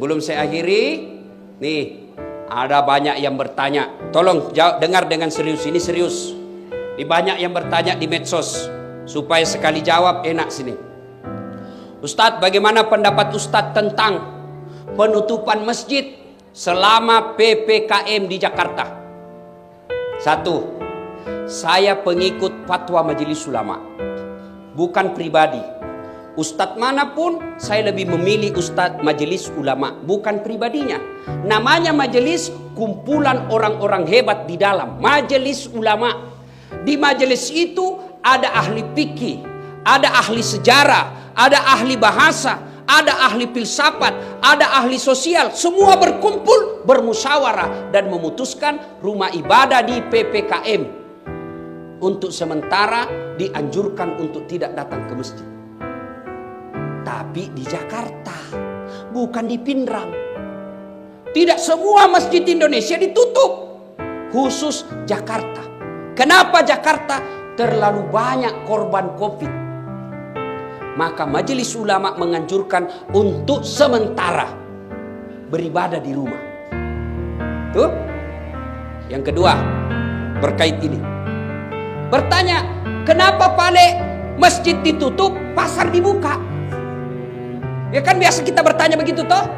Sebelum saya akhiri, nih ada banyak yang bertanya. Tolong dengar dengan serius, ini serius. Ini banyak yang bertanya di medsos, supaya sekali jawab enak sini. Ustadz, bagaimana pendapat Ustadz tentang penutupan masjid selama PPKM di Jakarta? Satu, saya pengikut fatwa Majelis Ulama, bukan pribadi. Ustadz manapun saya lebih memilih Ustadz Majelis Ulama, bukan pribadinya. Namanya majelis, kumpulan orang-orang hebat di dalam Majelis Ulama. Di majelis itu ada ahli fikih, ada ahli sejarah, ada ahli bahasa, ada ahli filsafat, ada ahli sosial. Semua berkumpul, bermusyawarah dan memutuskan rumah ibadah di PPKM untuk sementara dianjurkan untuk tidak datang ke masjid. Tapi di Jakarta, bukan di Pindrang. Tidak semua masjid Indonesia ditutup, khusus Jakarta. Kenapa Jakarta? Terlalu banyak korban COVID. Maka Majelis Ulama menganjurkan untuk sementara beribadah di rumah. Tuh. Yang kedua, berkait ini. Bertanya, kenapa Pak masjid ditutup, pasar dibuka? Ya kan biasa kita bertanya begitu toh?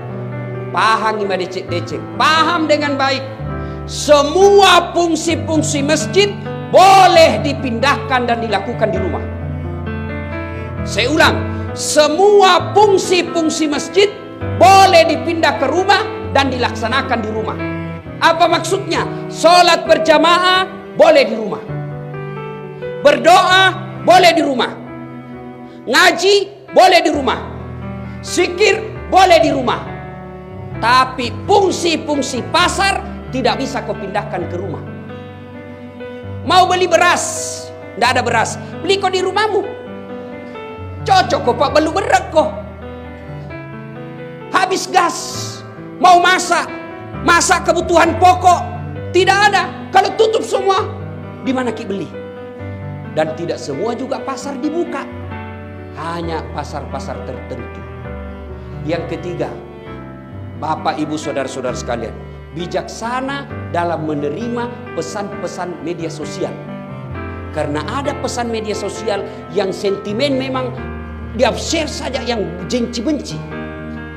Paham lima decek. Paham dengan baik. Semua fungsi-fungsi masjid boleh dipindahkan dan dilakukan di rumah. Saya ulang, semua fungsi-fungsi masjid boleh dipindah ke rumah dan dilaksanakan di rumah. Apa maksudnya? Sholat berjamaah boleh di rumah, berdoa boleh di rumah, ngaji boleh di rumah, zikir boleh di rumah. Tapi fungsi-fungsi pasar tidak bisa kau pindahkan ke rumah. Mau beli beras, tidak ada beras, beli kau di rumahmu. Cocok kok Pak, belum berat kok. Habis gas, mau masak kebutuhan pokok, tidak ada. Kalau tutup semua, di mana ki beli? Dan tidak semua juga pasar dibuka, hanya pasar-pasar tertentu. Yang ketiga, Bapak Ibu saudara-saudara sekalian, bijaksana dalam menerima pesan-pesan media sosial. Karena ada pesan media sosial yang sentimen memang di-share saja yang benci-benci.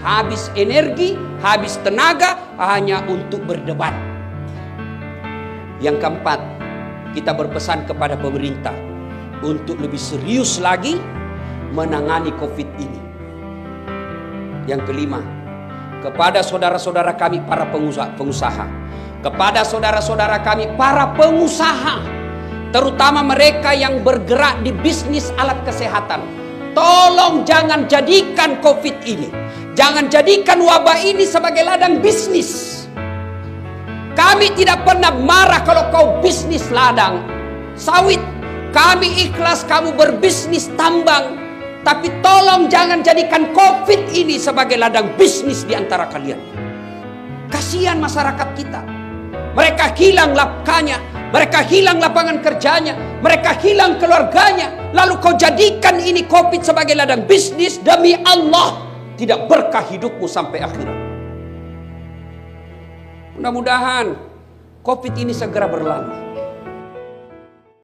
Habis energi, habis tenaga hanya untuk berdebat. Yang keempat, kita berpesan kepada pemerintah untuk lebih serius lagi menangani COVID ini. Yang kelima, kepada saudara-saudara kami para pengusaha, kepada saudara-saudara kami para pengusaha, terutama mereka yang bergerak di bisnis alat kesehatan, tolong jangan jadikan COVID ini, jangan jadikan wabah ini sebagai ladang bisnis. Kami tidak pernah marah kalau kau bisnis ladang sawit. Kami ikhlas kamu berbisnis tambang. Tapi tolong jangan jadikan COVID ini sebagai ladang bisnis di antara kalian. Kasihan masyarakat kita. Mereka hilang nafkahnya, mereka hilang lapangan kerjanya, mereka hilang keluarganya. Lalu kau jadikan ini COVID sebagai ladang bisnis, demi Allah tidak berkah hidupmu sampai akhirat. Mudah-mudahan COVID ini segera berlalu.